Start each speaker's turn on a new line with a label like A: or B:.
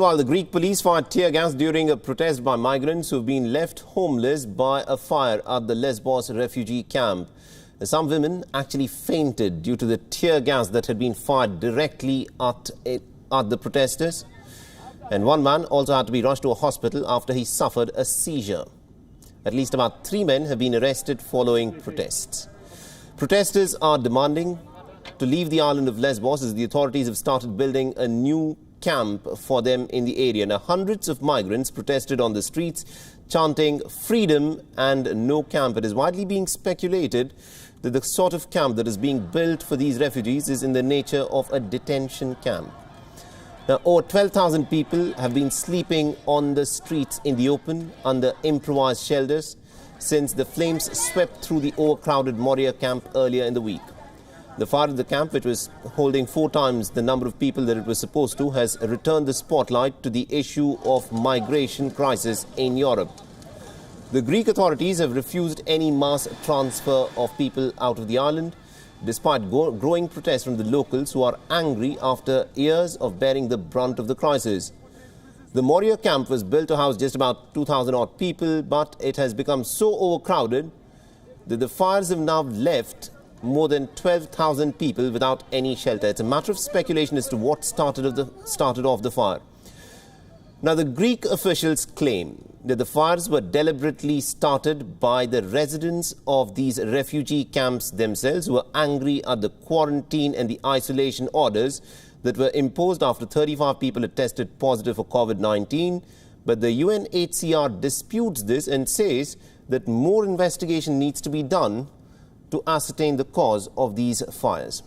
A: While the Greek police fired tear gas during a protest by migrants who have been left homeless by a fire at the Lesbos refugee camp. Some women actually fainted due to the tear gas that had been fired directly at the protesters. And one man also had to be rushed to a hospital after he suffered a seizure. At least about 3 men have been arrested following protests. Protesters are demanding to leave the island of Lesbos as the authorities have started building a new camp for them in the area. Now, hundreds of migrants protested on the streets, chanting freedom and no camp. It is widely being speculated that the sort of camp that is being built for these refugees is in the nature of a detention camp. Now, over 12,000 people have been sleeping on the streets in the open under improvised shelters since the flames swept through the overcrowded Moria camp earlier in the week. The fire at the camp, which was holding 4 times the number of people that it was supposed to, has returned the spotlight to the issue of migration crisis in Europe. The Greek authorities have refused any mass transfer of people out of the island, despite growing protests from the locals who are angry after years of bearing the brunt of the crisis. The Moria camp was built to house just about 2,000 odd people, but it has become so overcrowded that the fires have now left more than 12,000 people without any shelter. It's a matter of speculation as to what started off the fire. Now, the Greek officials claim that the fires were deliberately started by the residents of these refugee camps themselves, who were angry at the quarantine and the isolation orders that were imposed after 35 people had tested positive for COVID-19. But the UNHCR disputes this and says that more investigation needs to be done to ascertain the cause of these fires.